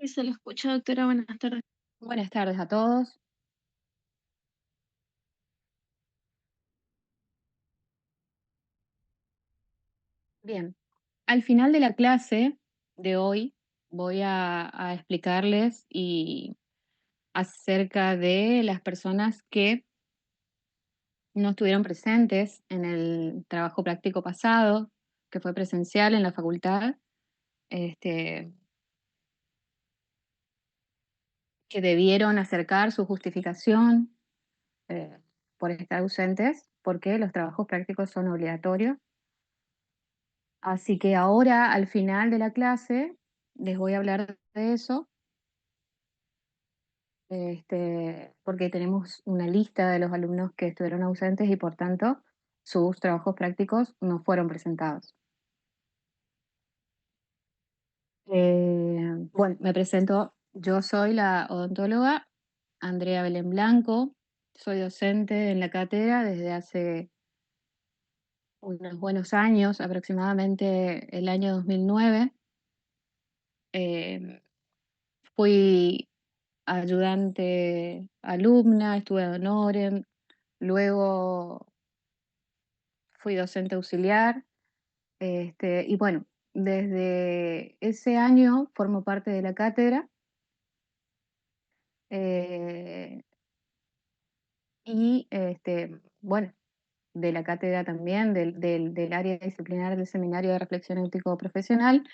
Sí, se lo escucha, doctora. Buenas tardes. Buenas tardes a todos. Bien, al final de la clase de hoy voy a explicarles acerca de las personas que no estuvieron presentes en el trabajo práctico pasado, que fue presencial en la facultad, este, que debieron acercar su justificación eh, por estar ausentes, porque los trabajos prácticos son obligatorios. Así que ahora, al final de la clase, les voy a hablar de eso, porque tenemos una lista de los alumnos que estuvieron ausentes y por tanto sus trabajos prácticos no fueron presentados. Bueno, me presento, yo soy la odontóloga Andrea Belén Blanco, soy docente en la cátedra desde hace unos buenos años, aproximadamente el año 2009. Eh, Fui ayudante alumna, estuve ad honorem, luego fui docente auxiliar, y bueno, desde ese año formo parte de la cátedra, eh, bueno, de la cátedra también, del área disciplinar del Seminario de Reflexión Ético Profesional,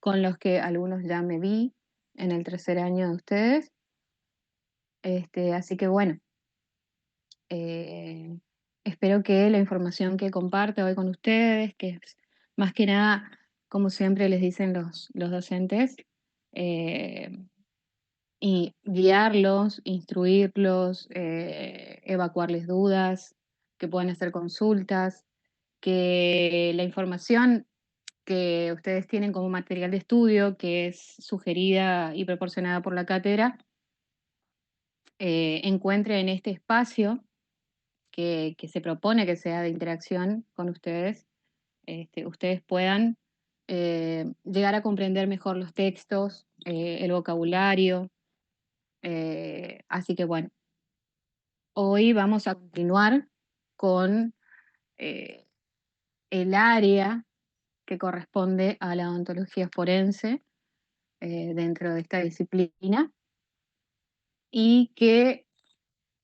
con los que algunos ya me vi en el tercer año de ustedes. Así que bueno, Eh, espero que la información que comparte hoy con ustedes, que es más que nada, como siempre les dicen los docentes, eh, y guiarlos, instruirlos, evacuarles dudas, que puedan hacer consultas, que la información que ustedes tienen como material de estudio, que es sugerida y proporcionada por la cátedra, encuentre en este espacio que se propone que sea de interacción con ustedes, ustedes puedan llegar a comprender mejor los textos, el vocabulario. Así que bueno, hoy vamos a continuar con eh, el área que corresponde a la odontología forense dentro de esta disciplina y que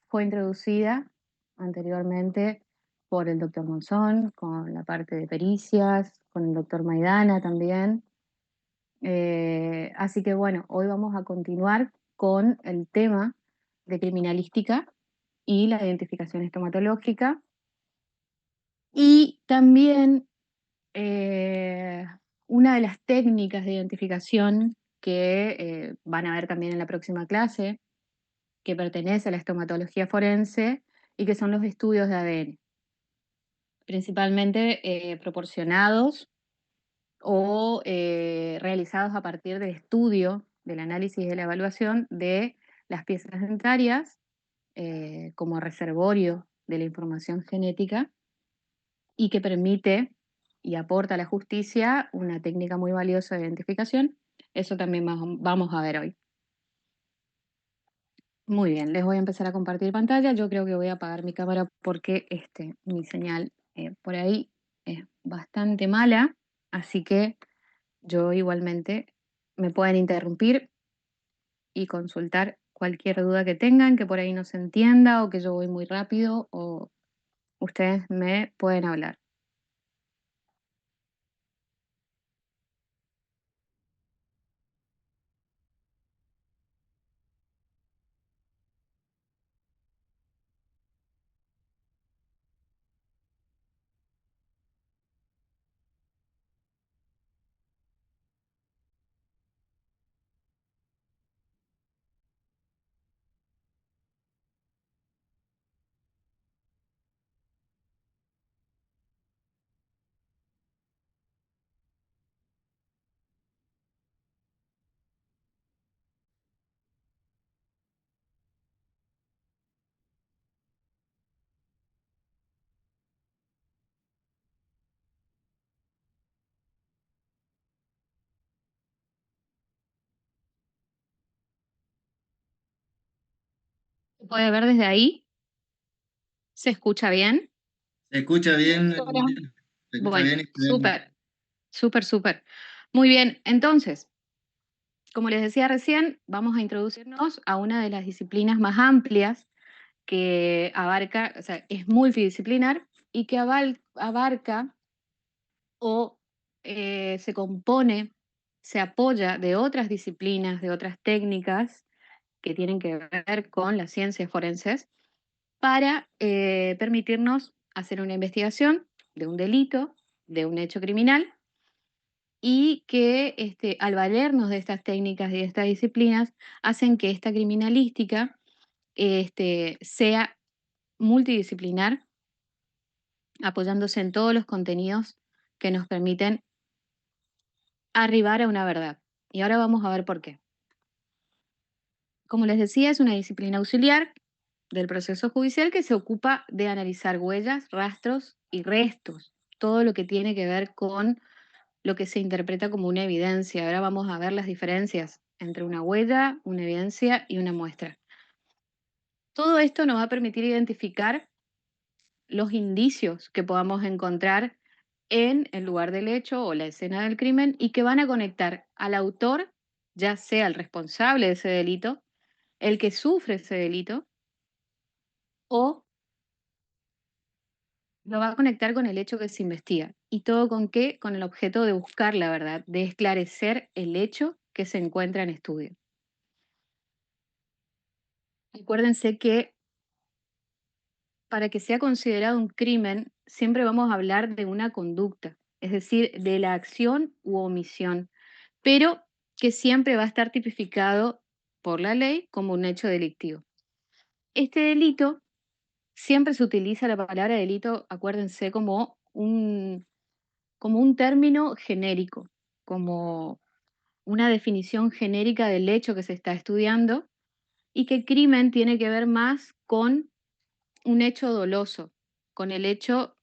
fue introducida anteriormente por el doctor Monzón, con la parte de pericias, con el doctor Maidana también. Así que bueno, hoy vamos a continuar con el tema de criminalística y la identificación estomatológica. Y también eh, una de las técnicas de identificación que van a ver también en la próxima clase, que pertenece a la estomatología forense y que son los estudios de ADN, principalmente proporcionados o realizados a partir del estudio, del análisis y de la evaluación de las piezas dentarias como reservorio de la información genética y que permite y aporta a la justicia una técnica muy valiosa de identificación. Eso también vamos a ver hoy. Muy bien, les voy a empezar a compartir pantalla. Yo creo que voy a apagar mi cámara porque mi señal por ahí es bastante mala, así que yo igualmente me pueden interrumpir y consultar cualquier duda que tengan, que por ahí no se entienda o que yo voy muy rápido o ustedes me pueden hablar. ¿Puede ver desde ahí? ¿Se escucha bien? Se escucha bien, Hola. se escucha Bueno, bien y se ve bien. súper, súper, súper. Muy bien, entonces, como les decía recién, vamos a introducirnos a una de las disciplinas más amplias que abarca, o sea, es multidisciplinar y que abarca o se compone, se apoya de otras disciplinas, de otras técnicas que tienen que ver con las ciencias forenses para permitirnos hacer una investigación de un delito, de un hecho criminal, y que al valernos de estas técnicas y de estas disciplinas, hacen que esta criminalística sea multidisciplinar, apoyándose en todos los contenidos que nos permiten arribar a una verdad. Y ahora vamos a ver por qué. Como les decía, es una disciplina auxiliar del proceso judicial que se ocupa de analizar huellas, rastros y restos, todo lo que tiene que ver con lo que se interpreta como una evidencia. Ahora vamos a ver las diferencias entre una huella, una evidencia y una muestra. Todo esto nos va a permitir identificar los indicios que podamos encontrar en el lugar del hecho o la escena del crimen y que van a conectar al autor, ya sea el responsable de ese delito, el que sufre ese delito, o lo va a conectar con el hecho que se investiga. ¿Y todo con qué? Con el objeto de buscar la verdad, de esclarecer el hecho que se encuentra en estudio. Acuérdense que para que sea considerado un crimen, siempre vamos a hablar de una conducta, es decir, de la acción u omisión, pero que siempre va a estar tipificado por la ley como un hecho delictivo. Este delito, siempre se utiliza la palabra delito, acuérdense, como un término genérico, como una definición genérica del hecho que se está estudiando, y que crimen tiene que ver más con un hecho doloso, con el hecho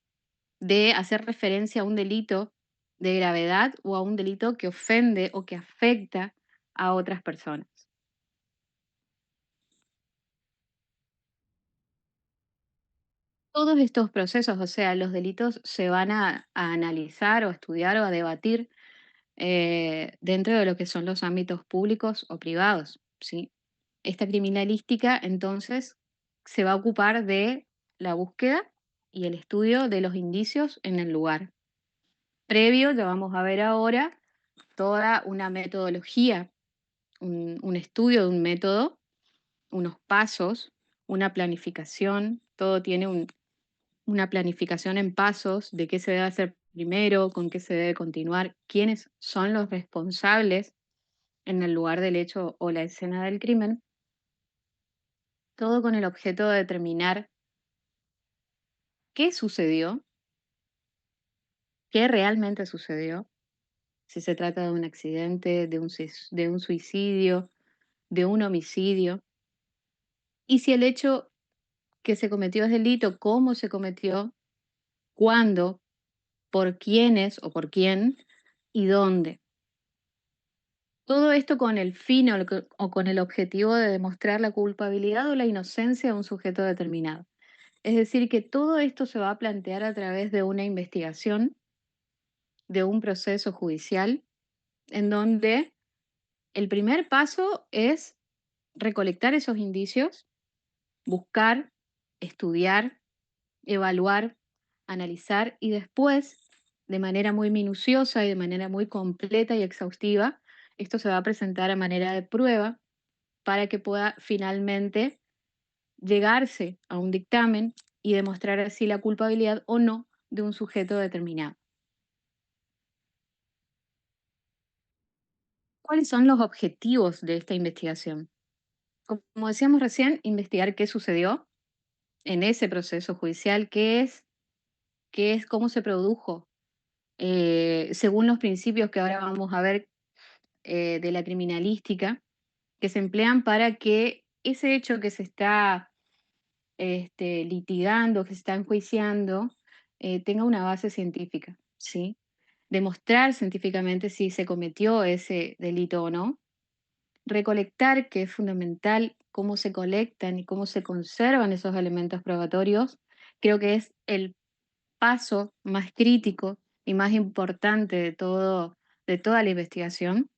de hacer referencia a un delito de gravedad o a un delito que ofende o que afecta a otras personas. Todos estos procesos, o sea, los delitos se van a analizar o a estudiar o a debatir dentro de lo que son los ámbitos públicos o privados, ¿sí? Esta criminalística, entonces, se va a ocupar de la búsqueda y el estudio de los indicios en el lugar. Previo, ya vamos a ver ahora, toda una metodología, un estudio de un método, unos pasos, una planificación, todo tiene una planificación en pasos de qué se debe hacer primero, con qué se debe continuar, quiénes son los responsables en el lugar del hecho o la escena del crimen, todo con el objeto de determinar qué sucedió, qué realmente sucedió, si se trata de un accidente, de un suicidio, de un homicidio, y si el hecho que se cometió es delito, cómo se cometió, cuándo, por quiénes o por quién y dónde. Todo esto con el fin o con el objetivo de demostrar la culpabilidad o la inocencia de un sujeto determinado. Es decir, que todo esto se va a plantear a través de una investigación, de un proceso judicial, en donde el primer paso es recolectar esos indicios, buscar, estudiar, evaluar, analizar y después, de manera muy minuciosa y de manera muy completa y exhaustiva, esto se va a presentar a manera de prueba para que pueda finalmente llegarse a un dictamen y demostrar así la culpabilidad o no de un sujeto determinado. ¿Cuáles son los objetivos de esta investigación? Como decíamos recién, investigar qué sucedió en ese proceso judicial, qué es cómo se produjo, según los principios que ahora vamos a ver de la criminalística, que se emplean para que ese hecho que se está litigando, que se está enjuiciando, tenga una base científica, ¿sí? Demostrar científicamente si se cometió ese delito o no, recolectar, que es fundamental, cómo se colectan y cómo se conservan esos elementos probatorios, creo que es el paso más crítico y más importante de toda la investigación.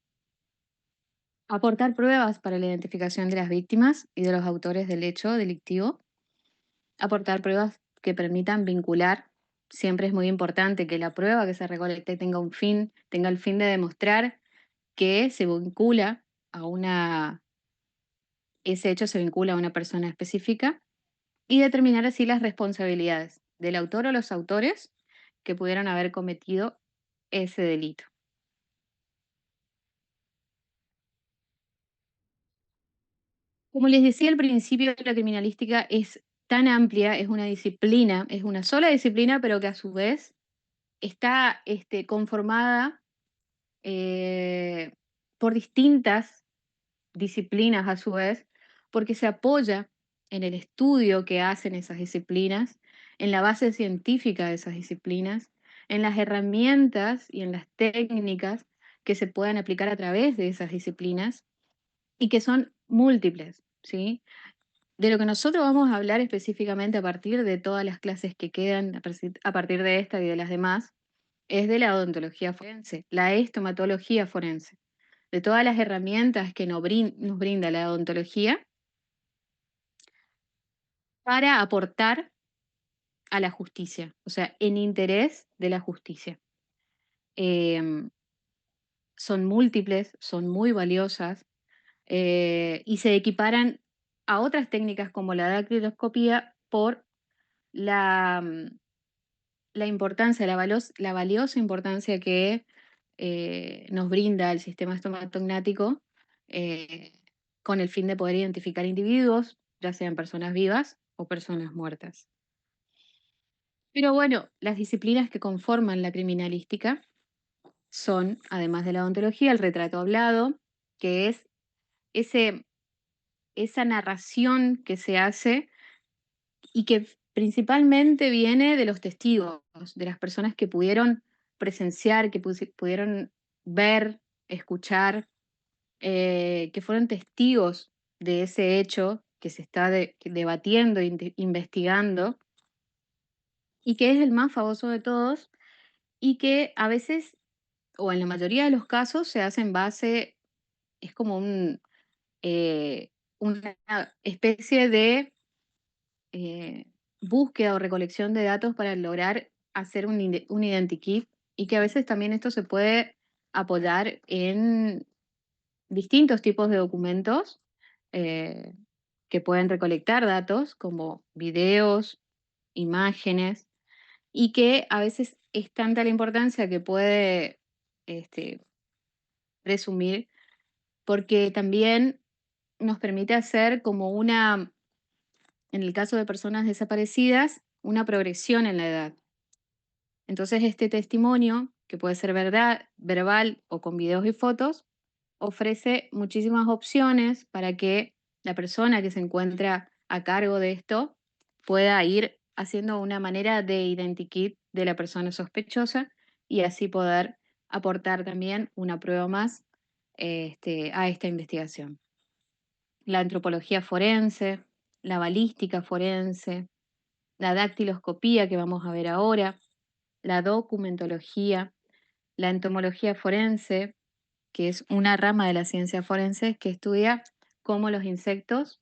Aportar pruebas para la identificación de las víctimas y de los autores del hecho delictivo. Aportar pruebas que permitan vincular. Siempre es muy importante que la prueba que se recolecte tenga un fin, tenga el fin de demostrar que se vincula a ese hecho se vincula a una persona específica y determinar así las responsabilidades del autor o los autores que pudieran haber cometido ese delito. Como les decía al principio, la criminalística es tan amplia, es una disciplina, es una sola disciplina, pero que a su vez está conformada eh, por distintas disciplinas a su vez, porque se apoya en el estudio que hacen esas disciplinas, en la base científica de esas disciplinas, en las herramientas y en las técnicas que se puedan aplicar a través de esas disciplinas y que son múltiples, ¿sí? De lo que nosotros vamos a hablar específicamente a partir de todas las clases que quedan, a partir de esta y de las demás, es de la odontología forense, la estomatología forense, de todas las herramientas que nos brinda la odontología para aportar a la justicia, o sea, en interés de la justicia. Em, Son múltiples, son muy valiosas y se equiparan a otras técnicas como la dactiloscopía por la, la importancia, la valiosa importancia que nos brinda el sistema estomatognático eh, con el fin de poder identificar individuos, ya sean personas vivas o personas muertas. Pero bueno, las disciplinas que conforman la criminalística son, además de la odontología, el retrato hablado, que es ese, esa narración que se hace y que principalmente viene de los testigos, de las personas que pudieron presenciar, que pudieron ver, escuchar, que fueron testigos de ese hecho que se está debatiendo, investigando, y que es el más famoso de todos, y que a veces, o en la mayoría de los casos, se hace en base, es como una especie de eh, búsqueda o recolección de datos para lograr hacer un identikit y que a veces también esto se puede apoyar en distintos tipos de documentos eh, que pueden recolectar datos como videos, imágenes y que a veces es tanta la importancia que puede este, presumir porque también nos permite hacer como en el caso de personas desaparecidas, una progresión en la edad. Entonces, este testimonio, que puede ser verdad, verbal o con videos y fotos, ofrece muchísimas opciones para que la persona que se encuentra a cargo de esto pueda ir haciendo una manera de identikit de la persona sospechosa y así poder aportar también una prueba más a esta investigación. La antropología forense, la balística forense, la dactiloscopía que vamos a ver ahora, la documentología, la entomología forense, que es una rama de la ciencia forense que estudia cómo los insectos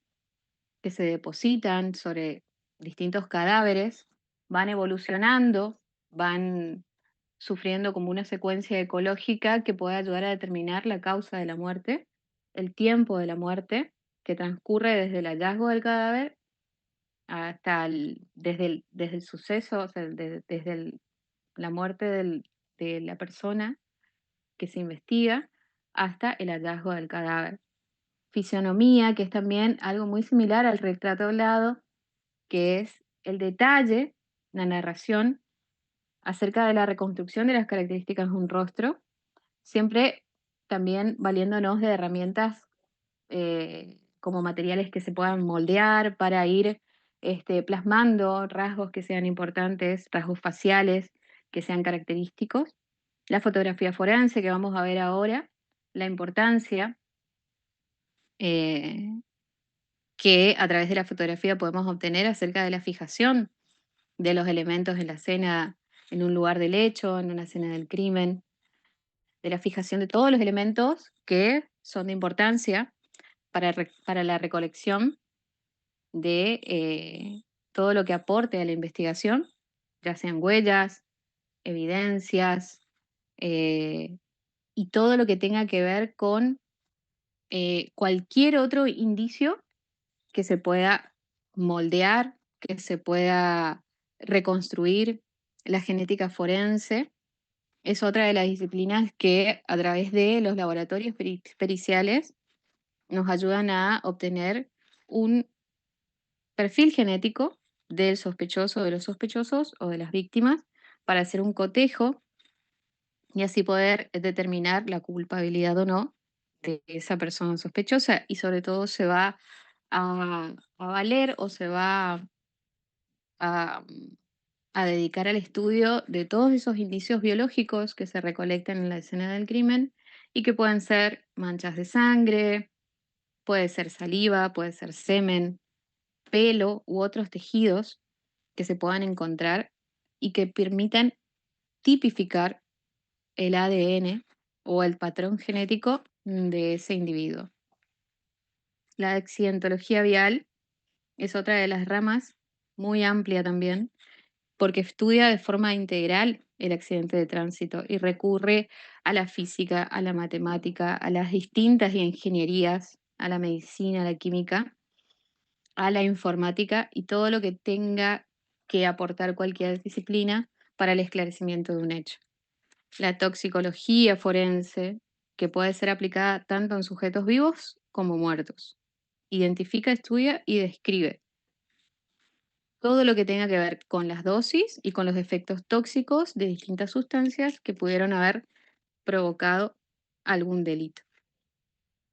que se depositan sobre distintos cadáveres van evolucionando, van sufriendo como una secuencia ecológica que puede ayudar a determinar la causa de la muerte, el tiempo de la muerte que transcurre desde el hallazgo del cadáver hasta desde el suceso, o sea, la muerte de la persona que se investiga hasta el hallazgo del cadáver. Fisionomía, que es también algo muy similar al retrato hablado, que es el detalle, la narración acerca de la reconstrucción de las características de un rostro, siempre también valiéndonos de herramientas como materiales que se puedan moldear para ir plasmando rasgos que sean importantes, rasgos faciales que sean característicos. La fotografía forense que vamos a ver ahora, la importancia eh, que a través de la fotografía podemos obtener acerca de la fijación de los elementos en la escena, en un lugar del hecho, en una escena del crimen, de la fijación de todos los elementos que son de importancia para la recolección de todo lo que aporte a la investigación, ya sean huellas, evidencias, eh, y todo lo que tenga que ver con cualquier otro indicio que se pueda moldear, que se pueda reconstruir. La genética forense es otra de las disciplinas que a través de los laboratorios periciales nos ayudan a obtener un perfil genético del sospechoso, de los sospechosos o de las víctimas para hacer un cotejo y así poder determinar la culpabilidad o no de esa persona sospechosa y sobre todo se va a valer o se va a, a dedicar al estudio de todos esos indicios biológicos que se recolectan en la escena del crimen y que pueden ser manchas de sangre, puede ser saliva, puede ser semen, pelo u otros tejidos que se puedan encontrar y que permitan tipificar el ADN o el patrón genético de ese individuo. La accidentología vial es otra de las ramas muy amplia también, porque estudia de forma integral el accidente de tránsito y recurre a la física, a la matemática, a las distintas ingenierías, a la medicina, a la química, a la informática y todo lo que tenga que aportar cualquier disciplina para el esclarecimiento de un hecho. La toxicología forense, que puede ser aplicada tanto en sujetos vivos como muertos. Identifica, estudia y describe todo lo que tenga que ver con las dosis y con los efectos tóxicos de distintas sustancias que pudieron haber provocado algún delito.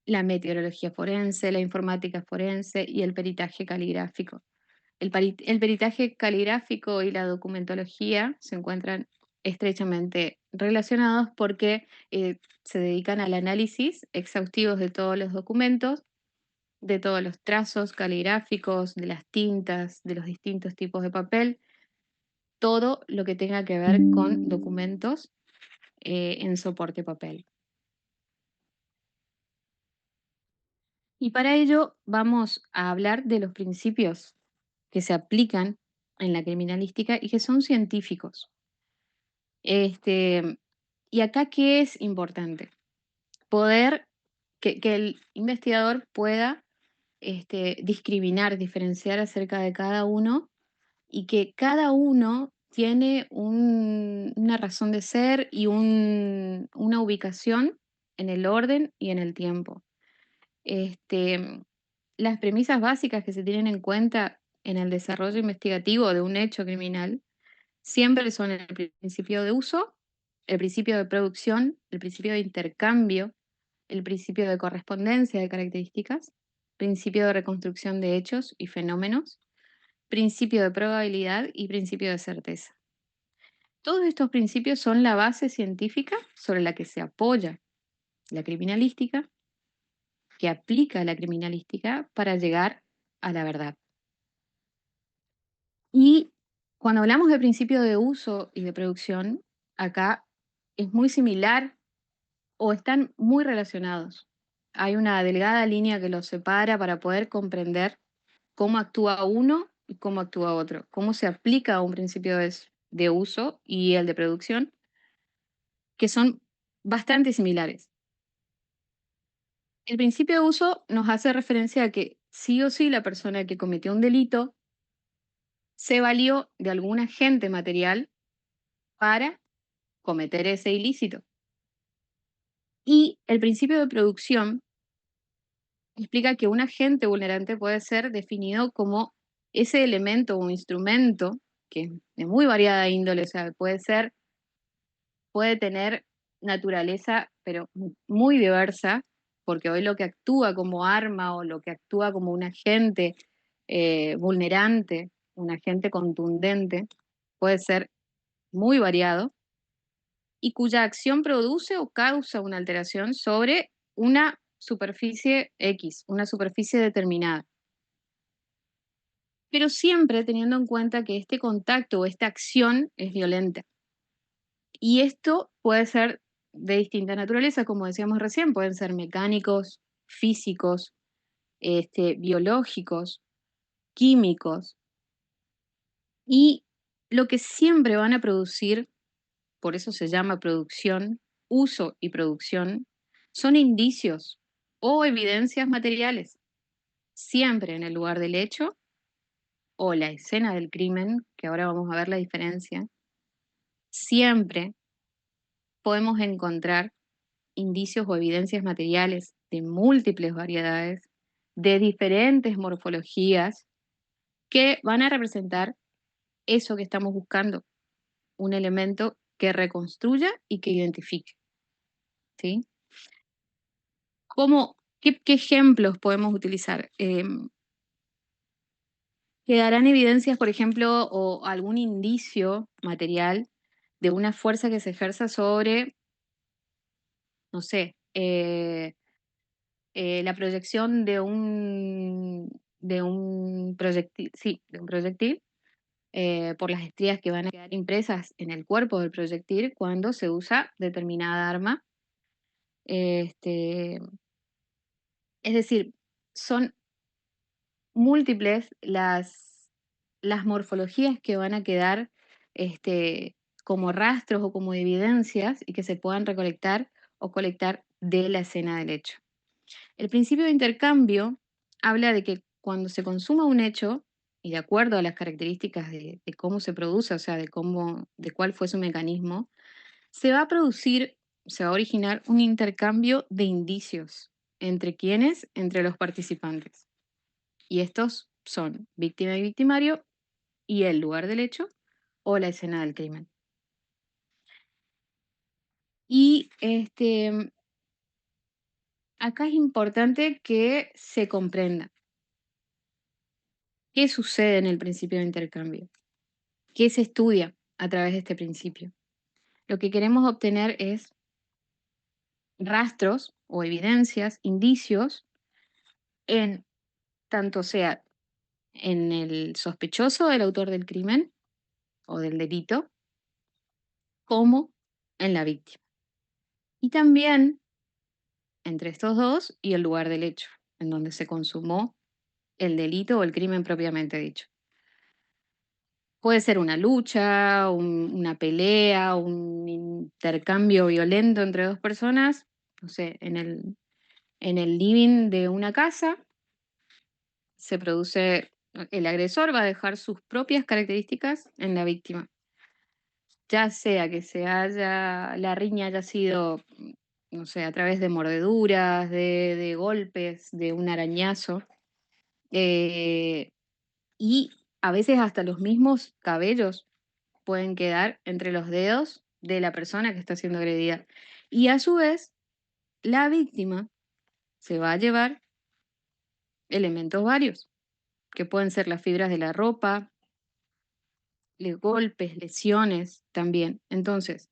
La meteorología forense, la informática forense y el peritaje caligráfico. El peritaje caligráfico y la documentología se encuentran estrechamente relacionados porque se dedican al análisis exhaustivo de todos los documentos, de todos los trazos caligráficos, de las tintas, de los distintos tipos de papel, todo lo que tenga que ver con documentos en soporte papel. Y para ello vamos a hablar de los principios que se aplican en la criminalística y que son científicos. Y acá, ¿qué es importante? Poder que el investigador pueda discriminar, diferenciar acerca de cada uno y que cada uno tiene una razón de ser y una ubicación en el orden y en el tiempo. Las premisas básicas que se tienen en cuenta en el desarrollo investigativo de un hecho criminal siempre son el principio de uso, el principio de producción, el principio de intercambio, el principio de correspondencia de características, principio de reconstrucción de hechos y fenómenos, principio de probabilidad y principio de certeza. Todos estos principios son la base científica sobre la que se apoya la criminalística, que aplica la criminalística para llegar a la verdad. Y cuando hablamos de principio de uso y de producción, acá es muy similar o están muy relacionados. Hay una delgada línea que los separa para poder comprender cómo actúa uno y cómo actúa otro, cómo se aplica un principio de uso y el de producción, que son bastante similares. El principio de uso nos hace referencia a que sí o sí la persona que cometió un delito se valió de algún agente material para cometer ese ilícito. Y el principio de producción explica que un agente vulnerante puede ser definido como ese elemento o instrumento que es de muy variada índole, o sea, puede tener naturaleza, pero muy diversa, porque hoy lo que actúa como arma o lo que actúa como un agente vulnerante, un agente contundente, puede ser muy variado y cuya acción produce o causa una alteración sobre una superficie X, una superficie determinada. Pero siempre teniendo en cuenta que este contacto o esta acción es violenta. Y esto puede ser de distinta naturaleza, como decíamos recién, pueden ser mecánicos, físicos, biológicos, químicos, y lo que siempre van a producir, por eso se llama producción, uso y producción, son indicios o evidencias materiales, siempre en el lugar del hecho o la escena del crimen, que ahora vamos a ver la diferencia, siempre podemos encontrar indicios o evidencias materiales de múltiples variedades, de diferentes morfologías, que van a representar eso que estamos buscando, un elemento que reconstruya y que identifique. ¿Sí? ¿Qué ejemplos podemos utilizar? Quedarán evidencias, por ejemplo, o algún indicio material de una fuerza que se ejerza sobre, no sé, la proyección de un proyectil, sí, de un proyectil, por las estrías que van a quedar impresas en el cuerpo del proyectil cuando se usa determinada arma. Este, es decir, son múltiples las morfologías que van a quedar como rastros o como evidencias y que se puedan recolectar o colectar de la escena del hecho. El principio de intercambio habla de que cuando se consuma un hecho, y de acuerdo a las características de cómo se produce, o sea, de cuál fue su mecanismo, se va a producir, se va a originar un intercambio de indicios. ¿Entre quiénes? Entre los participantes. Y estos son víctima y victimario y el lugar del hecho o la escena del crimen. Y acá es importante que se comprenda qué sucede en el principio de intercambio, qué se estudia a través de este principio. Lo que queremos obtener es rastros o evidencias, indicios, en tanto sea en el sospechoso del autor del crimen o del delito, como en la víctima. Y también entre estos dos y el lugar del hecho, en donde se consumó el delito o el crimen propiamente dicho. Puede ser una lucha, una pelea, un intercambio violento entre dos personas, no sé, en el living de una casa se produce, el agresor va a dejar sus propias características en la víctima, ya sea que la riña haya sido, no sé, a través de mordeduras, de golpes, de un arañazo, eh, y a veces hasta los mismos cabellos pueden quedar entre los dedos de la persona que está siendo agredida. Y a su vez, la víctima se va a llevar elementos varios, que pueden ser las fibras de la ropa, golpes, lesiones también. Entonces,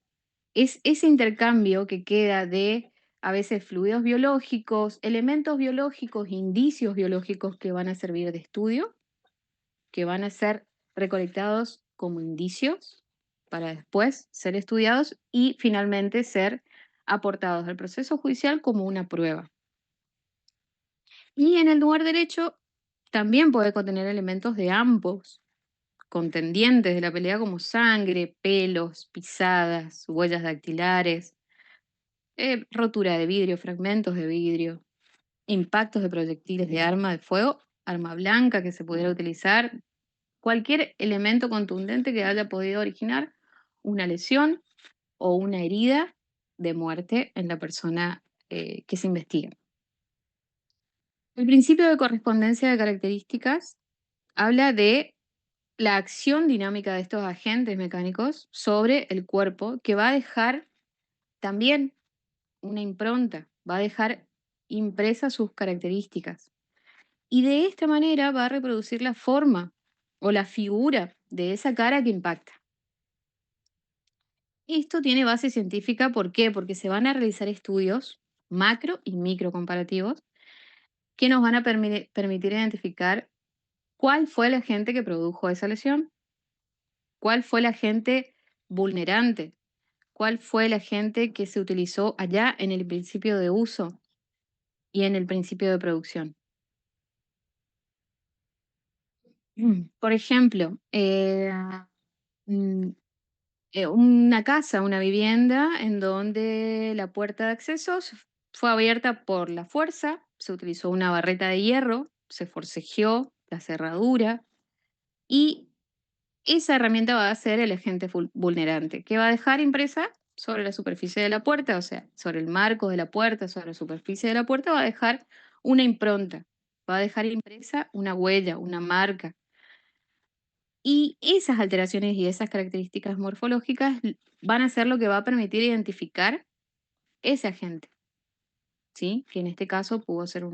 es ese intercambio que queda de a veces fluidos biológicos, elementos biológicos, indicios biológicos que van a servir de estudio, que van a ser recolectados como indicios para después ser estudiados y finalmente ser aportados al proceso judicial como una prueba. Y en el lugar derecho también puede contener elementos de ambos contendientes de la pelea como sangre, pelos, pisadas, huellas dactilares, rotura de vidrio, fragmentos de vidrio, impactos de proyectiles de arma de fuego, arma blanca que se pudiera utilizar, cualquier elemento contundente que haya podido originar una lesión o una herida de muerte en la persona que se investiga. El principio de correspondencia de características habla de la acción dinámica de estos agentes mecánicos sobre el cuerpo que va a dejar también una impronta, va a dejar impresas sus características. Y de esta manera va a reproducir la forma o la figura de esa cara que impacta. Esto tiene base científica, ¿por qué? Porque se van a realizar estudios macro y micro comparativos, que nos van a permitir identificar cuál fue el agente que produjo esa lesión, cuál fue el agente vulnerante, cuál fue el agente que se utilizó allá en el principio de uso y en el principio de producción. Por ejemplo, mm, una casa, una vivienda en donde la puerta de accesos fue abierta por la fuerza, se utilizó una barreta de hierro, se forcejeó la cerradura y esa herramienta va a ser el agente vulnerante, que va a dejar impresa sobre la superficie de la puerta, o sea, sobre el marco de la puerta, sobre la superficie de la puerta, va a dejar una impronta, va a dejar impresa una huella, una marca. Y esas alteraciones y esas características morfológicas van a ser lo que va a permitir identificar ese agente, ¿sí? Que en este caso pudo ser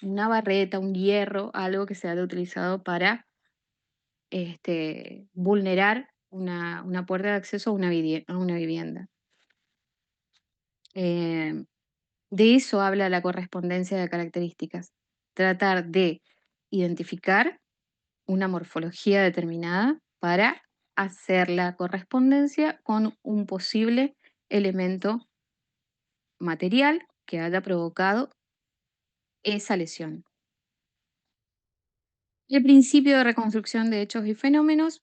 una barreta, un hierro, algo que se haya utilizado para vulnerar una puerta de acceso a a una vivienda. Eh, de eso habla la correspondencia de características. Tratar de identificar una morfología determinada para hacer la correspondencia con un posible elemento material que haya provocado esa lesión. El principio de reconstrucción de hechos y fenómenos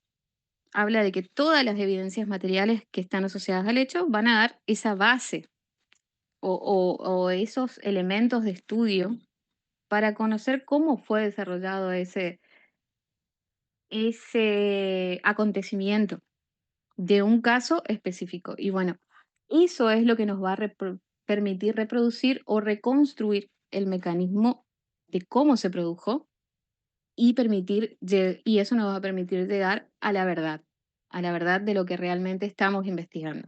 habla de que todas las evidencias materiales que están asociadas al hecho van a dar esa base o esos elementos de estudio para conocer cómo fue desarrollado ese acontecimiento de un caso específico. Y bueno, eso es lo que nos va a permitir reproducir o reconstruir el mecanismo de cómo se produjo y y eso nos va a permitir llegar a la verdad de lo que realmente estamos investigando,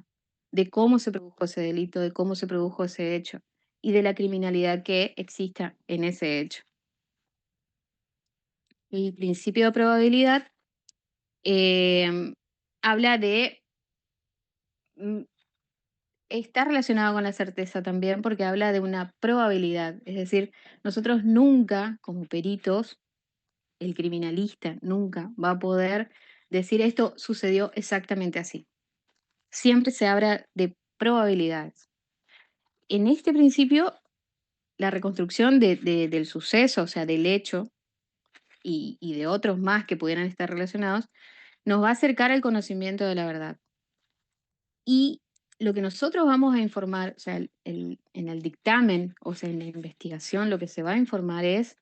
de cómo se produjo ese delito, de cómo se produjo ese hecho y de la criminalidad que exista en ese hecho. El principio de probabilidad em, habla de mm, está relacionado con la certeza también porque habla de una probabilidad, es decir, nosotros nunca, como peritos, el criminalista nunca va a poder decir esto sucedió exactamente así. Siempre se habla de probabilidades. En este principio, la reconstrucción del suceso, o sea, del hecho y de otros más que pudieran estar relacionados, nos va a acercar al conocimiento de la verdad. Y lo que nosotros vamos a informar, o sea, en el dictamen, o sea, en la investigación, lo que se va a informar es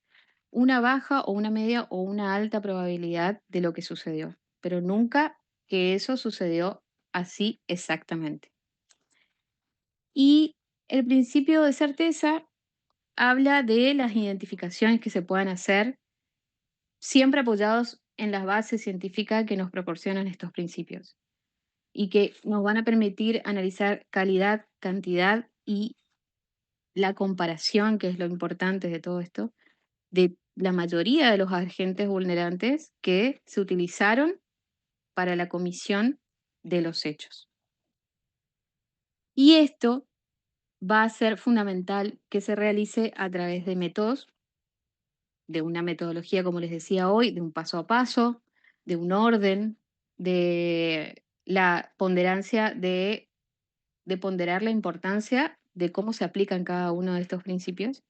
una baja o una media o una alta probabilidad de lo que sucedió, pero nunca que eso sucedió así exactamente. Y el principio de certeza habla de las identificaciones que se puedan hacer, siempre apoyados en las bases científicas que nos proporcionan estos principios y que nos van a permitir analizar calidad, cantidad y la comparación, que es lo importante de todo esto, de la mayoría de los agentes vulnerantes que se utilizaron para la comisión de los hechos. Y esto va a ser fundamental que se realice a través de métodos, de una metodología, como les decía hoy, de un paso a paso, de un orden, de la ponderancia de ponderar la importancia de cómo se aplican cada uno de estos principios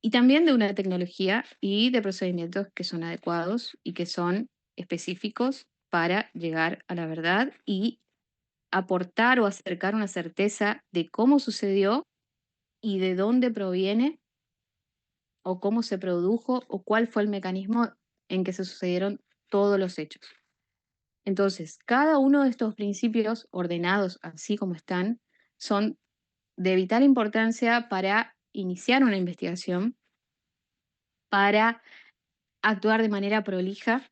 y también de una tecnología y de procedimientos que son adecuados y que son específicos para llegar a la verdad y aportar o acercar una certeza de cómo sucedió y de dónde proviene o cómo se produjo o cuál fue el mecanismo en que se sucedieron todos los hechos. Entonces, cada uno de estos principios ordenados así como están son de vital importancia para iniciar una investigación, para actuar de manera prolija,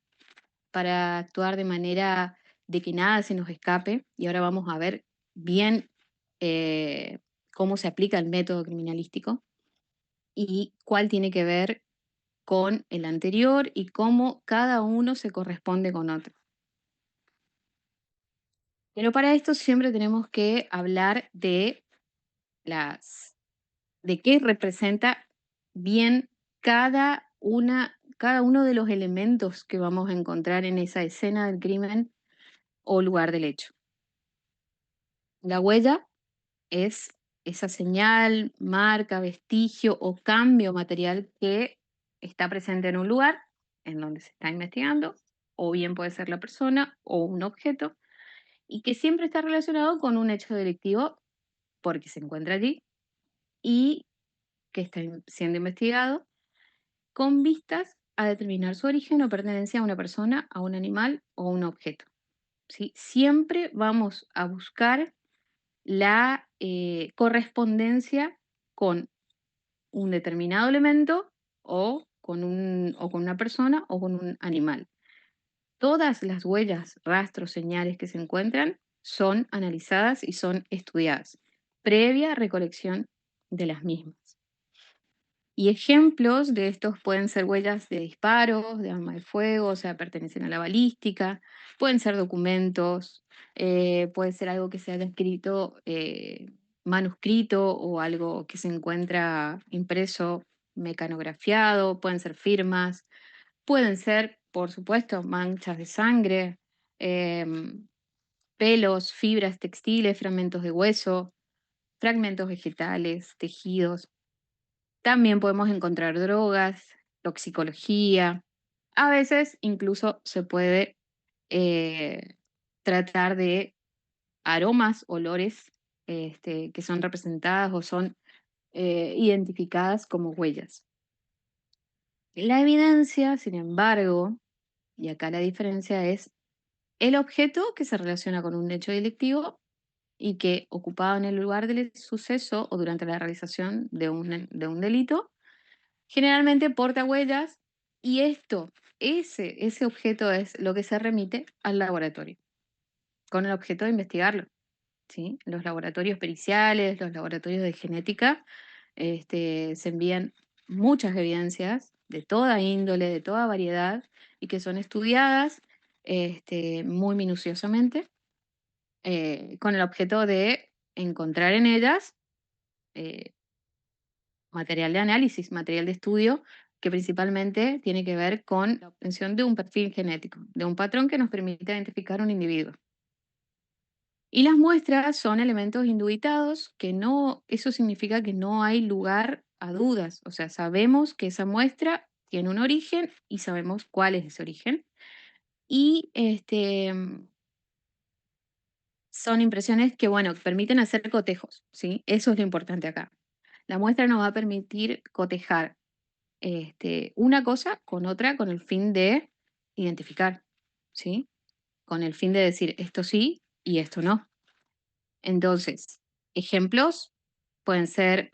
para actuar de manera de que nada se nos escape. Y ahora vamos a ver bien eh, cómo se aplica el método criminalístico y cuál tiene que ver con el anterior y cómo cada uno se corresponde con otro. Pero para esto siempre tenemos que hablar de las de qué representa bien cada uno de los elementos que vamos a encontrar en esa escena del crimen o lugar del hecho. La huella es esa señal, marca, vestigio o cambio material que está presente en un lugar en donde se está investigando, o bien puede ser la persona o un objeto, y que siempre está relacionado con un hecho delictivo porque se encuentra allí y que está siendo investigado con vistas a determinar su origen o pertenencia a una persona, a un animal o un objeto. ¿Sí? Siempre vamos a buscar la correspondencia con un determinado elemento o con una persona o con un animal. Todas las huellas, rastros, señales que se encuentran son analizadas y son estudiadas, previa recolección de las mismas. Y ejemplos de estos pueden ser huellas de disparos, de arma de fuego, o sea, pertenecen a la balística, pueden ser documentos, puede ser algo que se haya escrito manuscrito o algo que se encuentra impreso, mecanografiado, pueden ser firmas, pueden ser, por supuesto, manchas de sangre, em, pelos, fibras textiles, fragmentos de hueso, fragmentos vegetales, tejidos. También podemos encontrar drogas, toxicología. A veces incluso se puede eh, tratar de aromas, olores que son representadas o son identificadas como huellas. La evidencia, sin embargo, y acá la diferencia es el objeto que se relaciona con un hecho delictivo y que ocupado en el lugar del suceso o durante la realización de un delito, generalmente porta huellas y ese objeto es lo que se remite al laboratorio, con el objeto de investigarlo. ¿Sí? Los laboratorios periciales, los laboratorios de genética, se envían muchas evidencias de toda índole, de toda variedad, y que son estudiadas muy minuciosamente, con el objeto de encontrar en ellas eh, material de análisis, material de estudio, que principalmente tiene que ver con la obtención de un perfil genético, de un patrón que nos permite identificar un individuo. Y las muestras son elementos indubitados, que no, eso significa que no hay lugar a dudas, o sea, sabemos que esa muestra tiene un origen y sabemos cuál es ese origen. Y son impresiones que, bueno, permiten hacer cotejos, ¿sí? Eso es lo importante acá. La muestra nos va a permitir cotejar una cosa con otra con el fin de identificar, ¿sí? Con el fin de decir esto sí y esto no. Entonces, ejemplos pueden ser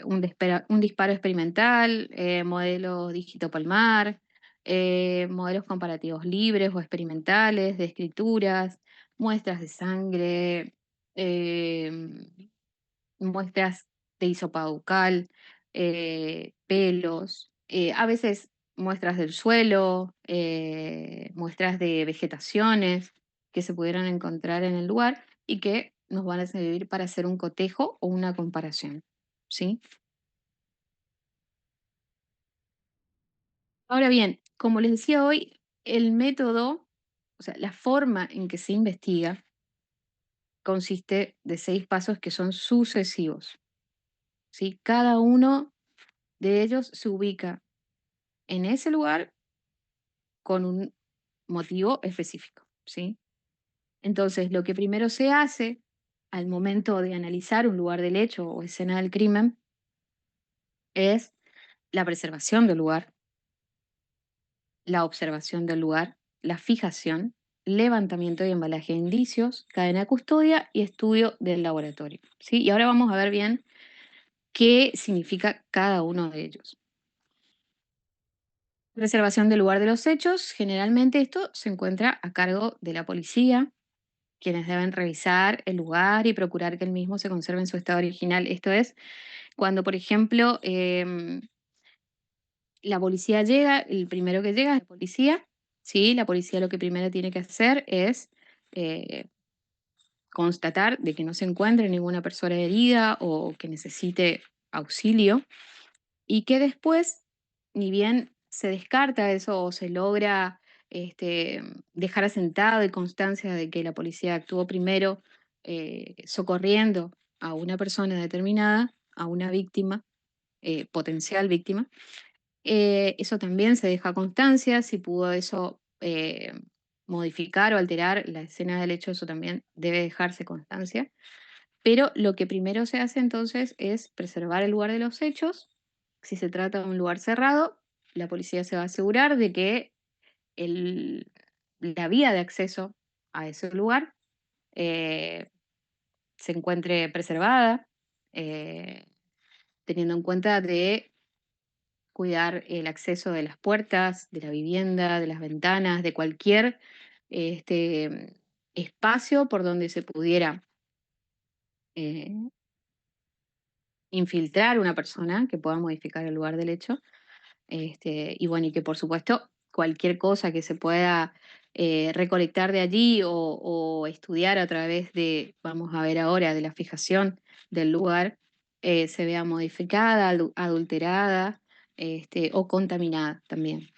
un disparo experimental, modelo dígito palmar, modelos comparativos libres o experimentales de escrituras, muestras de sangre, em, muestras de hisopado bucal, pelos, a veces muestras del suelo, muestras de vegetaciones que se pudieran encontrar en el lugar y que nos van a servir para hacer un cotejo o una comparación. ¿Sí? Ahora bien, como les decía hoy, el método, o sea, la forma en que se investiga consiste de 6 pasos que son sucesivos. ¿Sí? Cada uno de ellos se ubica en ese lugar con un motivo específico, ¿sí? Entonces, lo que primero se hace al momento de analizar un lugar del hecho o escena del crimen es la preservación del lugar, la observación del lugar, la fijación, levantamiento y embalaje de indicios, cadena de custodia y estudio del laboratorio, ¿sí? Y ahora vamos a ver bien qué significa cada uno de ellos. Preservación del lugar de los hechos. Generalmente esto se encuentra a cargo de la policía, quienes deben revisar el lugar y procurar que el mismo se conserve en su estado original. Esto es cuando, por ejemplo, la policía llega, el primero que llega es la policía, ¿sí? La policía lo que primero tiene que hacer es eh, constatar de que no se encuentre ninguna persona herida o que necesite auxilio y que después, ni bien se descarta eso o se logra dejar asentado y constancia de que la policía actuó primero socorriendo a una persona determinada, a una víctima, potencial víctima, eso también se deja constancia, si pudo eso modificar o alterar la escena del hecho, eso también debe dejarse constancia. Pero lo que primero se hace entonces es preservar el lugar de los hechos. Si se trata de un lugar cerrado, la policía se va a asegurar de que el- la vía de acceso a ese lugar eh, se encuentre preservada, eh, teniendo en cuenta de cuidar el acceso de las puertas, de la vivienda, de las ventanas, de cualquier espacio por donde se pudiera eh, infiltrar una persona que pueda modificar el lugar del hecho. Y bueno, y que por supuesto cualquier cosa que se pueda recolectar de allí o estudiar a través de, vamos a ver ahora, de la fijación del lugar, se vea modificada, adulterada o contaminada también.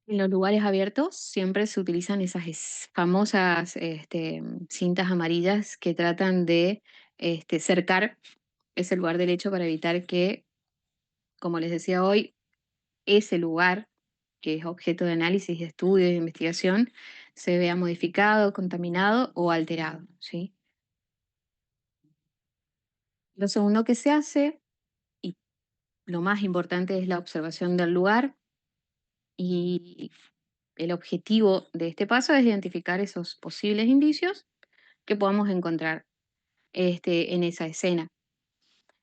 En los lugares abiertos siempre se utilizan esas famosas cintas amarillas que tratan de cercar ese lugar del hecho para evitar que, como les decía hoy, ese lugar que es objeto de análisis, de estudio y de investigación se vea modificado, contaminado o alterado, ¿sí? Lo segundo que se hace, y lo más importante, es la observación del lugar y el objetivo de este paso es identificar esos posibles indicios que podamos encontrar en esa escena.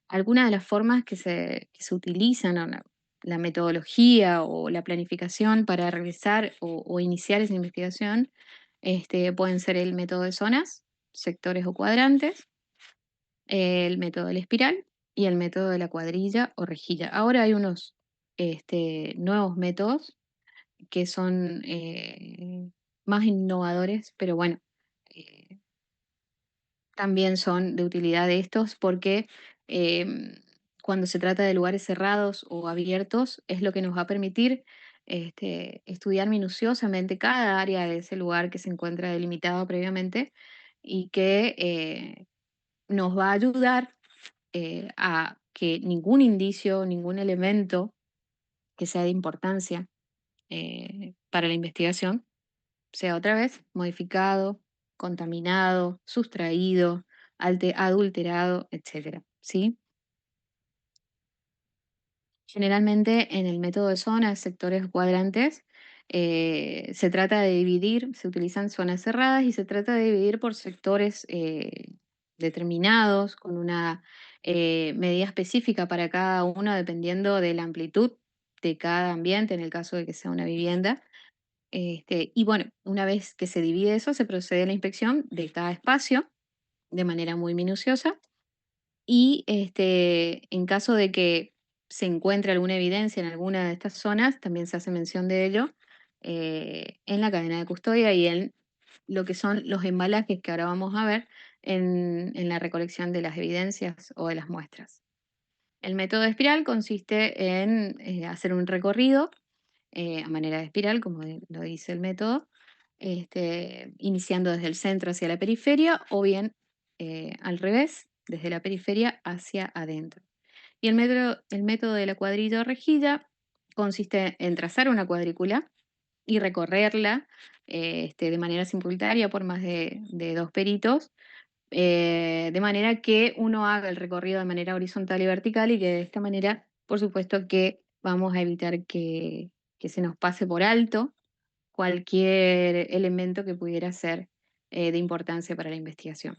Algunas de las formas que se utilizan, o la metodología o la planificación para realizar o iniciar esa investigación, pueden ser el método de zonas, sectores o cuadrantes, el método de la espiral y el método de la cuadrilla o rejilla. Ahora hay unos nuevos métodos que son más innovadores, pero bueno, eh, también son de utilidad de estos porque cuando se trata de lugares cerrados o abiertos es lo que nos va a permitir estudiar minuciosamente cada área de ese lugar que se encuentra delimitado previamente y que nos va a ayudar a que ningún indicio, ningún elemento que sea de importancia para la investigación sea otra vez modificado, contaminado, sustraído, adulterado, etcétera, ¿sí? Generalmente en el método de zonas, sectores o cuadrantes, se trata de dividir, se utilizan zonas cerradas y se trata de dividir por sectores determinados, con una medida específica para cada uno, dependiendo de la amplitud de cada ambiente, en el caso de que sea una vivienda. Y bueno, una vez que se divide eso, se procede a la inspección de cada espacio de manera muy minuciosa y en caso de que se encuentre alguna evidencia en alguna de estas zonas, también se hace mención de ello en la cadena de custodia y en lo que son los embalajes que ahora vamos a ver en la recolección de las evidencias o de las muestras. El método de espiral consiste en hacer un recorrido a manera de espiral, como lo dice el método, iniciando desde el centro hacia la periferia o bien al revés, desde la periferia hacia adentro. Y el método de la cuadrilla o rejilla consiste en trazar una cuadrícula y recorrerla de manera simultánea por más de dos peritos, de manera que uno haga el recorrido de manera horizontal y vertical y que de esta manera, por supuesto, que vamos a evitar que se nos pase por alto cualquier elemento que pudiera ser de importancia para la investigación.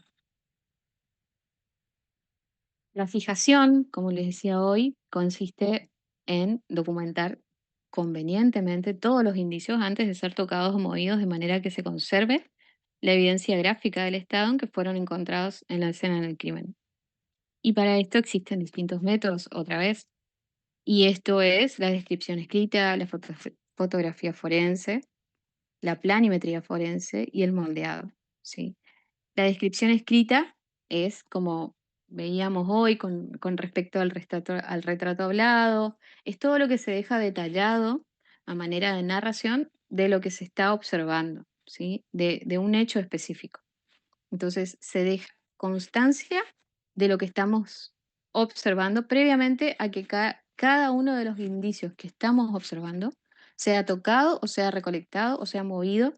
La fijación, como les decía hoy, consiste en documentar convenientemente todos los indicios antes de ser tocados o movidos de manera que se conserve la evidencia gráfica del estado en que fueron encontrados en la escena del crimen. Y para esto existen distintos métodos, otra vez, y esto es la descripción escrita, la fotografía forense, la planimetría forense y el moldeado, ¿sí? La descripción escrita es como veíamos hoy con respecto al retrato hablado, es todo lo que se deja detallado a manera de narración de lo que se está observando, ¿sí? De un hecho específico. Entonces, se deja constancia de lo que estamos observando previamente a que cada uno de los indicios que estamos observando sea tocado o sea recolectado o sea movido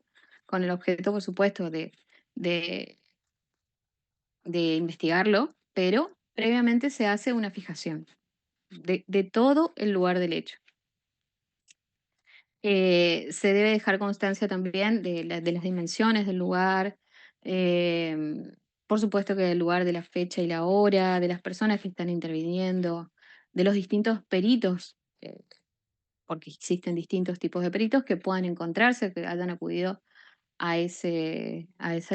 con el objeto, por supuesto, de, de investigarlo, pero previamente se hace una fijación de todo el lugar del hecho. Se debe dejar constancia también de las dimensiones del lugar, por supuesto que del lugar, de la fecha y la hora, de las personas que están interviniendo, de los distintos peritos, porque existen distintos tipos de peritos que puedan encontrarse, que hayan acudido a ese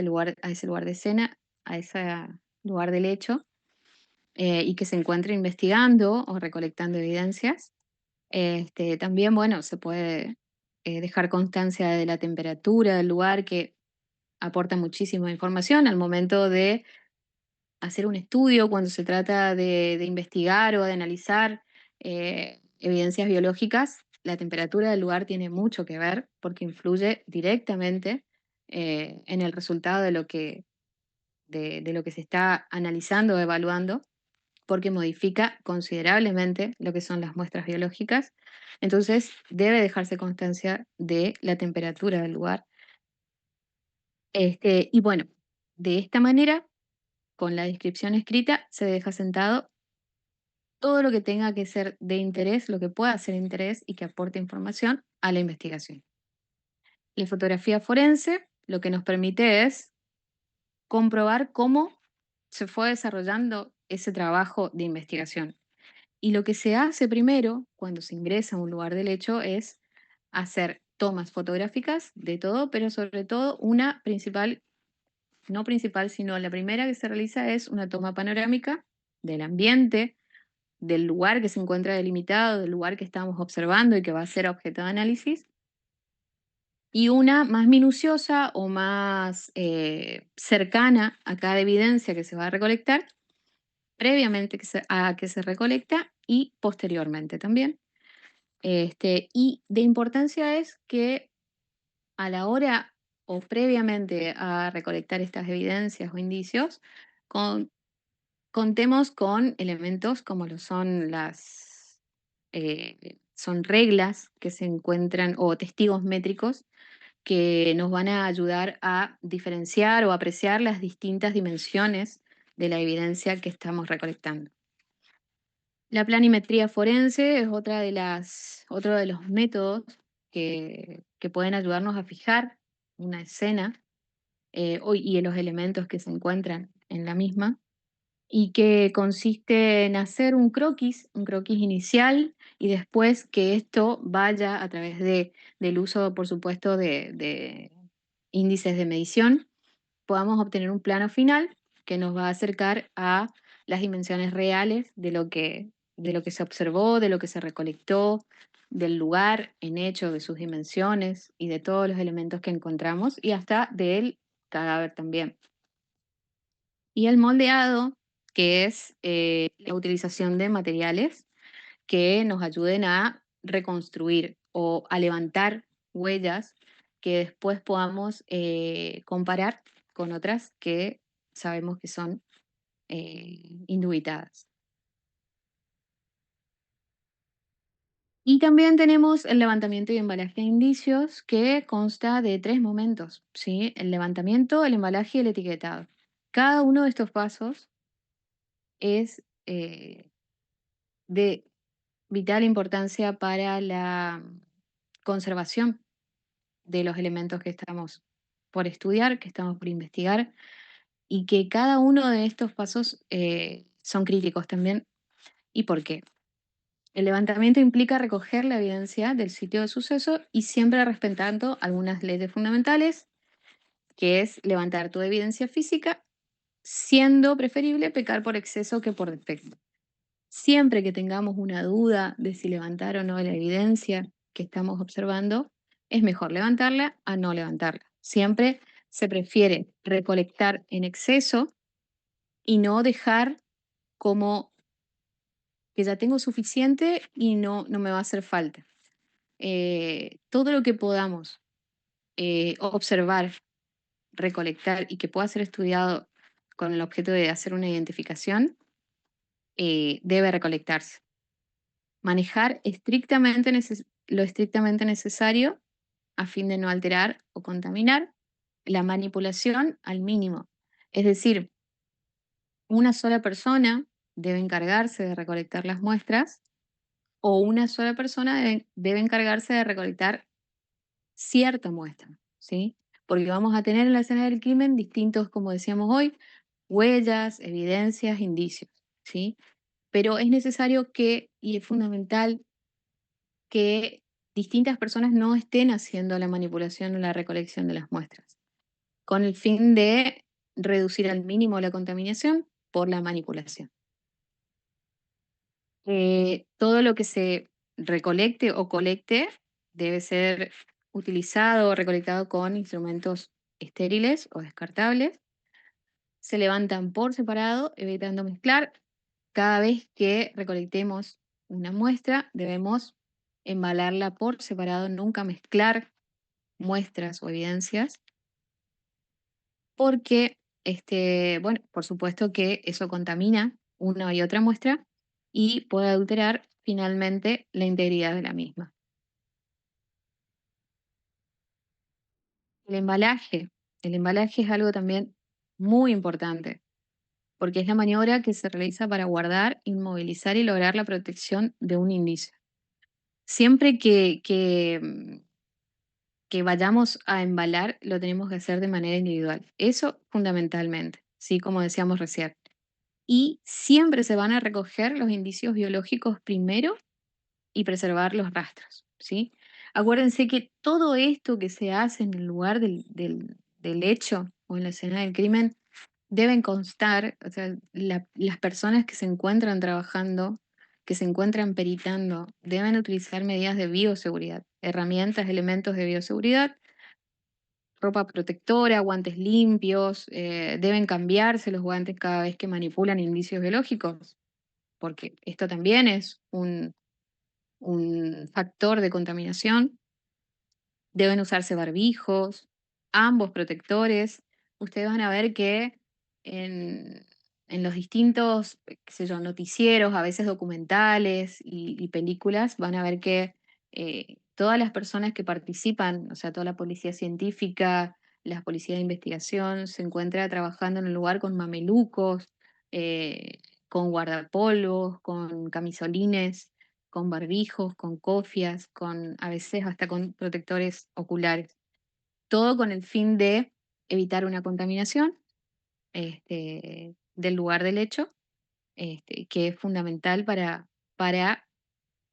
lugar de escena, a ese lugar del hecho, y que se encuentren investigando o recolectando evidencias. También, bueno, se puede dejar constancia de la temperatura del lugar, que aporta muchísima información al momento de hacer un estudio, cuando se trata de investigar o de analizar evidencias biológicas. La temperatura del lugar tiene mucho que ver porque influye directamente en el resultado de lo que se está analizando o evaluando, porque modifica considerablemente lo que son las muestras biológicas. Entonces, debe dejarse constancia de la temperatura del lugar. Y bueno, de esta manera, con la descripción escrita, se deja sentado todo lo que tenga que ser de interés, lo que pueda ser de interés y que aporte información a la investigación. La fotografía forense lo que nos permite es comprobar cómo se fue desarrollando ese trabajo de investigación. Y lo que se hace primero cuando se ingresa a un lugar del hecho es hacer tomas fotográficas de todo, pero sobre todo una principal, no principal, sino la primera que se realiza es una toma panorámica del ambiente, del lugar que se encuentra delimitado, del lugar que estamos observando y que va a ser objeto de análisis, y una más minuciosa o más cercana a cada evidencia que se va a recolectar, previamente a que se recolecta y posteriormente también. Y de importancia es que a la hora o previamente a recolectar estas evidencias o indicios, contemos con elementos como lo son son reglas que se encuentran o testigos métricos que nos van a ayudar a diferenciar o apreciar las distintas dimensiones de la evidencia que estamos recolectando. La planimetría forense es otro de los métodos que pueden ayudarnos a fijar una escena y los elementos que se encuentran en la misma, y que consiste en hacer un croquis inicial, y después que esto vaya a través del uso, por supuesto, de índices de medición, podamos obtener un plano final que nos va a acercar a las dimensiones reales de lo que se observó, de lo que se recolectó, del lugar en hecho, de sus dimensiones y de todos los elementos que encontramos y hasta del cadáver también. Y el moldeado, que es la utilización de materiales que nos ayuden a reconstruir o a levantar huellas que después podamos comparar con otras que sabemos que son indubitadas. Y también tenemos el levantamiento y embalaje de indicios, que consta de 3 momentos, ¿sí? El levantamiento, el embalaje y el etiquetado. Cada uno de estos pasos es de vital importancia para la conservación de los elementos que estamos por estudiar, que estamos por investigar, y que cada uno de estos pasos son críticos también. ¿Y por qué? El levantamiento implica recoger la evidencia del sitio de suceso y siempre respetando algunas leyes fundamentales, que es levantar toda evidencia física, siendo preferible pecar por exceso que por defecto. Siempre que tengamos una duda de si levantar o no la evidencia que estamos observando, es mejor levantarla a no levantarla. Siempre se prefiere recolectar en exceso y no dejar como que ya tengo suficiente y no me va a hacer falta. Todo lo que podamos observar, recolectar y que pueda ser estudiado con el objeto de hacer una identificación, debe recolectarse. Manejar lo estrictamente necesario a fin de no alterar o contaminar. La manipulación al mínimo. Es decir, una sola persona debe encargarse de recolectar las muestras o una sola persona debe encargarse de recolectar cierta muestra, ¿sí? Porque vamos a tener en la escena del crimen distintos, como decíamos hoy, huellas, evidencias, indicios, ¿sí? Pero es necesario y es fundamental que distintas personas no estén haciendo la manipulación o la recolección de las muestras, con el fin de reducir al mínimo la contaminación por la manipulación. Todo lo que se recolecte o colecte debe ser utilizado o recolectado con instrumentos estériles o descartables. Se levantan por separado, evitando mezclar. Cada vez que recolectemos una muestra, debemos embalarla por separado, nunca mezclar muestras o evidencias, porque, bueno, por supuesto que eso contamina una y otra muestra y puede adulterar finalmente la integridad de la misma. El embalaje. El embalaje es algo también muy importante, porque es la maniobra que se realiza para guardar, inmovilizar y lograr la protección de un indicio. Siempre que vayamos a embalar, lo tenemos que hacer de manera individual. Eso fundamentalmente, sí, como decíamos recién. Y siempre se van a recoger los indicios biológicos primero y preservar los rastros, ¿sí? Acuérdense que todo esto que se hace en el lugar del hecho o en la escena del crimen deben constar, o sea, las personas que se encuentran trabajando, que se encuentran peritando, deben utilizar medidas de bioseguridad, herramientas, elementos de bioseguridad, ropa protectora, guantes limpios, deben cambiarse los guantes cada vez que manipulan indicios biológicos, porque esto también es un factor de contaminación. Deben usarse barbijos, ambos protectores. Ustedes van a ver que en, en los distintos, qué sé yo, noticieros, a veces documentales y películas, van a ver que todas las personas que participan, o sea, toda la policía científica, la policía de investigación, se encuentra trabajando en el lugar con mamelucos, con guardapolvos, con camisolines, con barbijos, con cofias, a veces hasta con protectores oculares. Todo con el fin de evitar una contaminación del lugar del hecho, que es fundamental para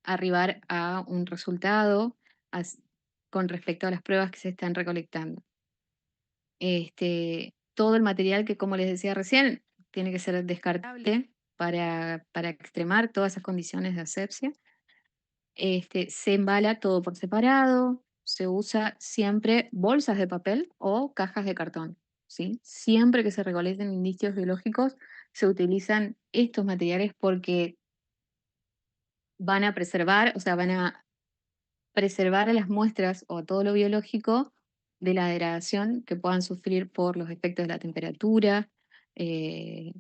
arribar a un resultado as- con respecto a las pruebas que se están recolectando. Todo el material que, como les decía recién, tiene que ser descartable para extremar todas esas condiciones de asepsia. Se embala todo por separado, se usa siempre bolsas de papel o cajas de cartón, ¿sí? Siempre que se recolecten indicios biológicos, se utilizan estos materiales porque van a preservar, o sea, van a preservar a las muestras o a todo lo biológico de la degradación que puedan sufrir por los efectos de la temperatura, eh,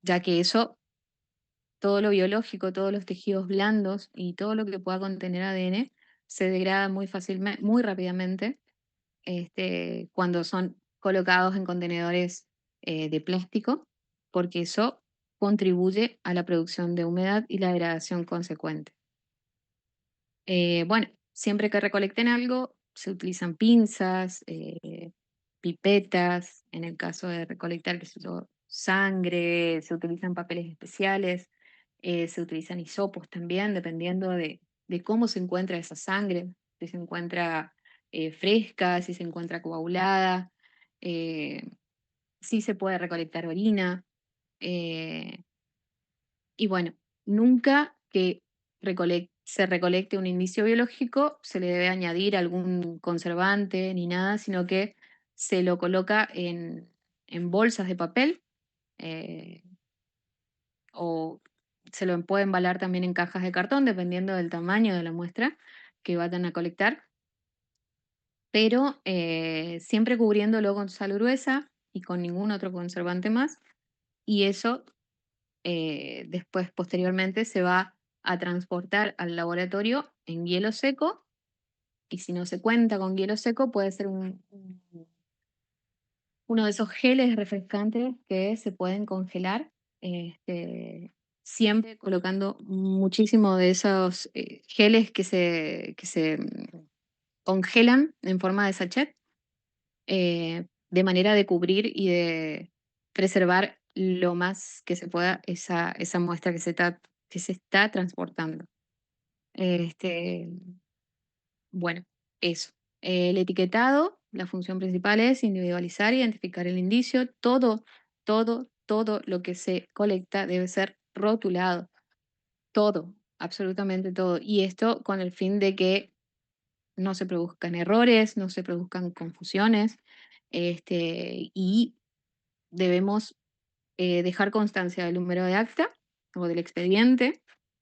ya que eso, todo lo biológico, todos los tejidos blandos y todo lo que pueda contener ADN se degrada muy fácilmente, muy rápidamente, cuando son colocados en contenedores de plástico, porque eso contribuye a la producción de humedad y la degradación consecuente. Bueno, siempre que recolecten algo, se utilizan pinzas, pipetas, en el caso de recolectar, qué sé yo, sangre, se utilizan papeles especiales, se utilizan hisopos también, dependiendo de cómo se encuentra esa sangre, si se encuentra fresca, si se encuentra coagulada, eh, si se puede recolectar orina. eh, y bueno, nunca que se recolecte un indicio biológico se le debe añadir algún conservante ni nada, sino que se lo coloca en bolsas de papel, eh, o se lo puede embalar también en cajas de cartón, dependiendo del tamaño de la muestra que vayan a colectar, pero siempre cubriéndolo con sal gruesa y con ningún otro conservante más. Y eso después, posteriormente, se va a transportar al laboratorio en hielo seco. Y si no se cuenta con hielo seco, puede ser uno de esos geles refrescantes que se pueden congelar, siempre colocando muchísimo de esos geles que se congelan en forma de sachet, de manera de cubrir y de preservar lo más que se pueda esa muestra que se está transportando. Este, bueno, eso. El etiquetado, la función principal es individualizar, identificar el indicio. Todo lo que se colecta debe ser rotulado. Todo, absolutamente todo. Y esto con el fin de que no se produzcan errores, no se produzcan confusiones, y debemos dejar constancia del número de acta o del expediente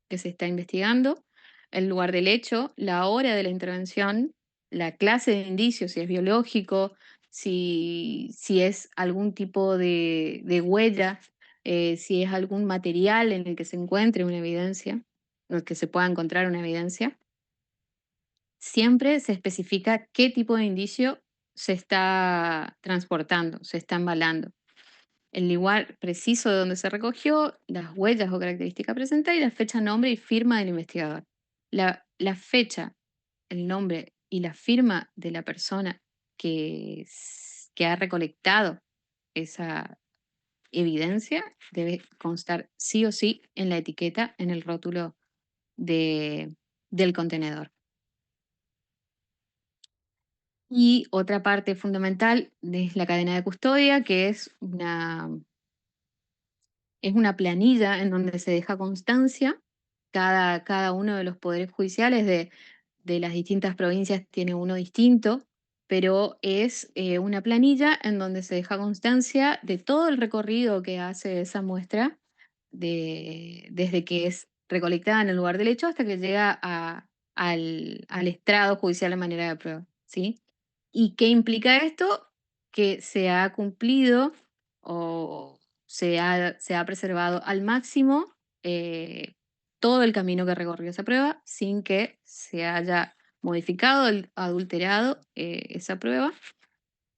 que se está investigando, el lugar del hecho, la hora de la intervención, la clase de indicio, si es biológico, si es algún tipo de huella, si es algún material en el que se encuentre una evidencia, en el que se pueda encontrar una evidencia. Siempre se especifica qué tipo de indicio se está transportando, se está embalando, el lugar preciso de donde se recogió, las huellas o características presentadas y la fecha, nombre y firma del investigador. La fecha, el nombre y la firma de la persona que ha recolectado esa evidencia debe constar sí o sí en la etiqueta, en el rótulo de- del contenedor. Y otra parte fundamental es la cadena de custodia, que es una planilla en donde se deja constancia. Cada uno de los poderes judiciales de las distintas provincias tiene uno distinto, pero es una planilla en donde se deja constancia de todo el recorrido que hace esa muestra, desde que es recolectada en el lugar del hecho hasta que llega al estrado judicial de manera de prueba, ¿sí? ¿Y qué implica esto? Que se ha cumplido o se ha preservado al máximo eh, todo el camino que recorrió esa prueba sin que se haya modificado, adulterado esa prueba.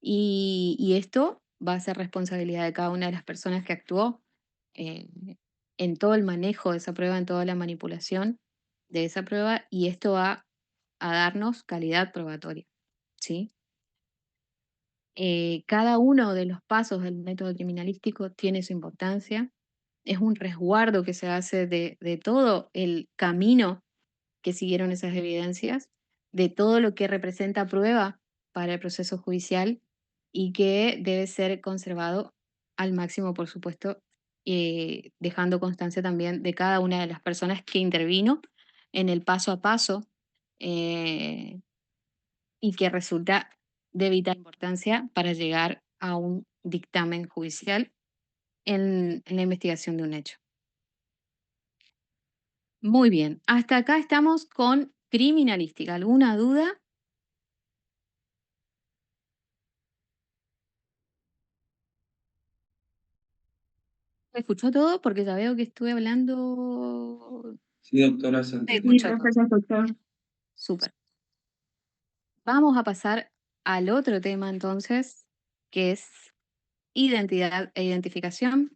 Y esto va a ser responsabilidad de cada una de las personas que actuó eh, en todo el manejo de esa prueba, en toda la manipulación de esa prueba, y esto va a darnos calidad probatoria, ¿sí? Cada uno de los pasos del método criminalístico tiene su importancia. Es un resguardo que se hace de todo el camino que siguieron esas evidencias, de todo lo que representa prueba para el proceso judicial y que debe ser conservado al máximo, por supuesto, dejando constancia también de cada una de las personas que intervino en el paso a paso, eh, y que resulta de vital importancia para llegar a un dictamen judicial en la investigación de un hecho. Muy bien, hasta acá estamos con criminalística. ¿Alguna duda? ¿Me escuchó todo? Porque ya veo que estuve hablando. Sí, doctora, se ¿Me entiende. Sí, escuchó todo? profesor, doctor. Súper. Vamos a pasar al otro tema entonces, que es identidad e identificación.